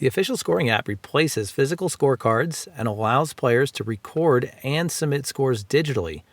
The official scoring app replaces physical scorecards and allows players to record and submit scores digitally.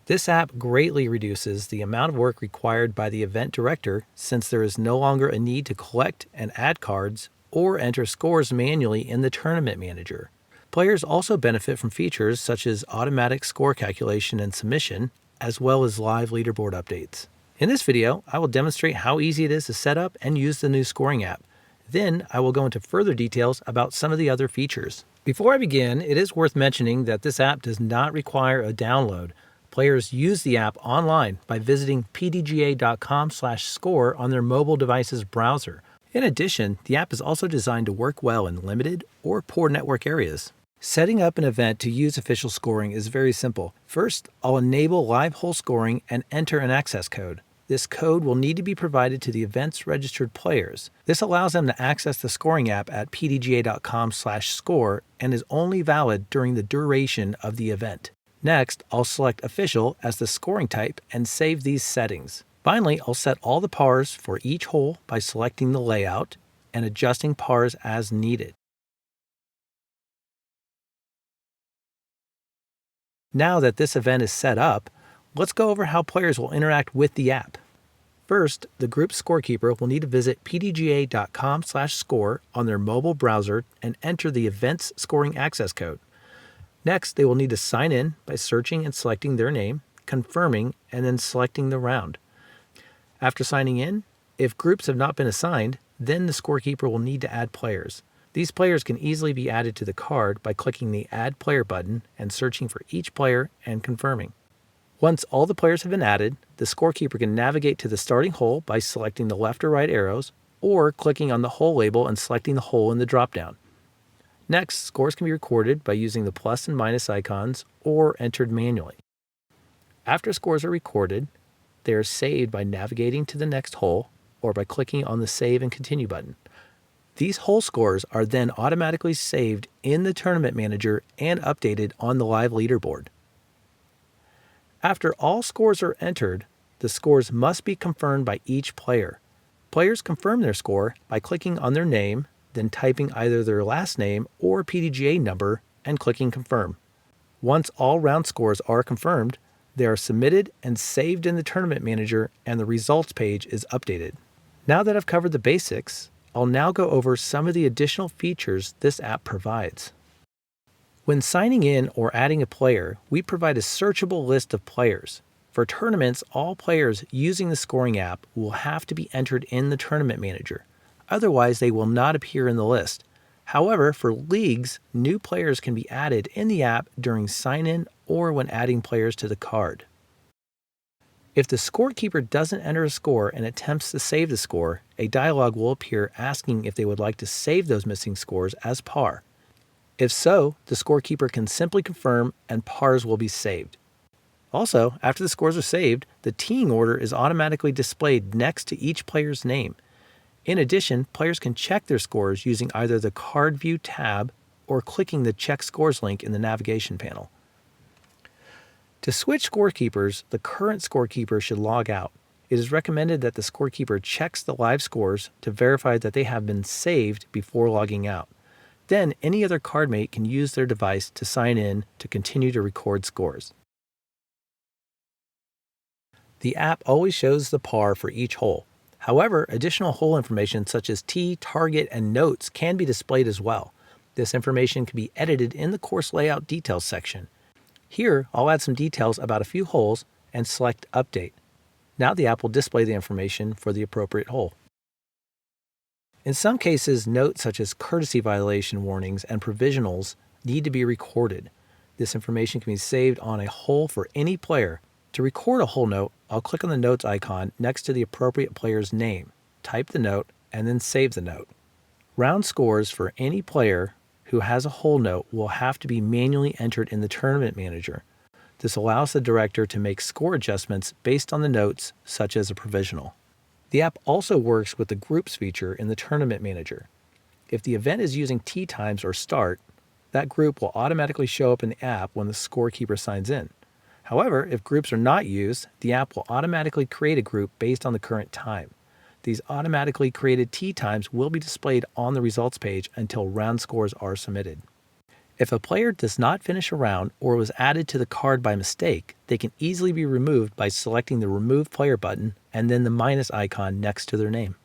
This app greatly reduces the amount of work required by the event director since there is no longer a need to collect and add cards or enter scores manually in the tournament manager. Players also benefit from features such as automatic score calculation and submission, as well as live leaderboard updates. In this video, I will demonstrate how easy it is to set up and use the new scoring app. Then I will go into further details about some of the other features. Before I begin, it is worth mentioning that this app does not require a download. Players use the app online by visiting pdga.com/score on their mobile device's browser. In addition, the app is also designed to work well in limited or poor network areas. Setting up an event to use official scoring is very simple. First, I'll enable live hole scoring and enter an access code. This code will need to be provided to the event's registered players. This allows them to access the scoring app at pdga.com/score and is only valid during the duration of the event. Next, I'll select official as the scoring type and save these settings. Finally, I'll set all the pars for each hole by selecting the layout and adjusting pars as needed. Now that this event is set up, let's go over how players will interact with the app. First, the group scorekeeper will need to visit pdga.com/score on their mobile browser and enter the event's scoring access code. Next, they will need to sign in by searching and selecting their name, confirming, and then selecting the round. After signing in, if groups have not been assigned, then the scorekeeper will need to add players. These players can easily be added to the card by clicking the Add Player button and searching for each player and confirming. Once all the players have been added, the scorekeeper can navigate to the starting hole by selecting the left or right arrows, or clicking on the hole label and selecting the hole in the dropdown. Next, scores can be recorded by using the plus and minus icons or entered manually. After scores are recorded, they are saved by navigating to the next hole or by clicking on the Save and Continue button. These hole scores are then automatically saved in the tournament manager and updated on the live leaderboard. After all scores are entered, the scores must be confirmed by each player. Players confirm their score by clicking on their name, then typing either their last name or PDGA number and clicking Confirm. Once all round scores are confirmed, they are submitted and saved in the tournament manager and the results page is updated. Now that I've covered the basics, I'll now go over some of the additional features this app provides. When signing in or adding a player, we provide a searchable list of players. For tournaments, all players using the scoring app will have to be entered in the tournament manager. Otherwise, they will not appear in the list. However, for leagues, new players can be added in the app during sign-in or when adding players to the card. If the scorekeeper doesn't enter a score and attempts to save the score, a dialog will appear asking if they would like to save those missing scores as par. If so, the scorekeeper can simply confirm and pars will be saved. Also, after the scores are saved, the teeing order is automatically displayed next to each player's name. In addition, players can check their scores using either the Card View tab or clicking the Check Scores link in the navigation panel. To switch scorekeepers, the current scorekeeper should log out. It is recommended that the scorekeeper checks the live scores to verify that they have been saved before logging out. Then any other cardmate can use their device to sign in to continue to record scores. The app always shows the par for each hole. However, additional hole information such as tee, target, and notes can be displayed as well. This information can be edited in the course layout details section. Here, I'll add some details about a few holes and select Update. Now the app will display the information for the appropriate hole. In some cases, notes such as courtesy violation warnings and provisionals need to be recorded. This information can be saved on a hole for any player. To record a hole note, I'll click on the notes icon next to the appropriate player's name, type the note, and then save the note. Round scores for any player who has a hole note will have to be manually entered in the tournament manager. This allows the director to make score adjustments based on the notes, such as a provisional. The app also works with the groups feature in the tournament manager. If the event is using tee times or start, that group will automatically show up in the app when the scorekeeper signs in. However, if groups are not used, the app will automatically create a group based on the current time. These automatically created tee times will be displayed on the results page until round scores are submitted. If a player does not finish a round or was added to the card by mistake, they can easily be removed by selecting the Remove Player button and then the minus icon next to their name.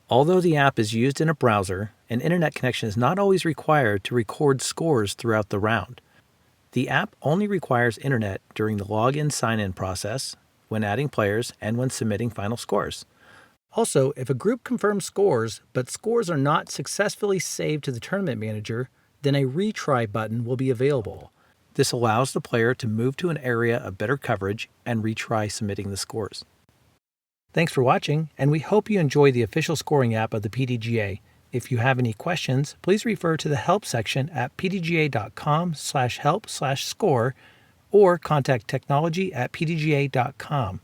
Although the app is used in a browser, an internet connection is not always required to record scores throughout the round. The app only requires internet during the login sign-in process, when adding players, and when submitting final scores. Also, if a group confirms scores, but scores are not successfully saved to the tournament manager, then a retry button will be available. This allows the player to move to an area of better coverage and retry submitting the scores. Thanks for watching, and we hope you enjoy the official scoring app of the PDGA. If you have any questions, please refer to the help section at pdga.com/help/score or contact technology@pdga.com.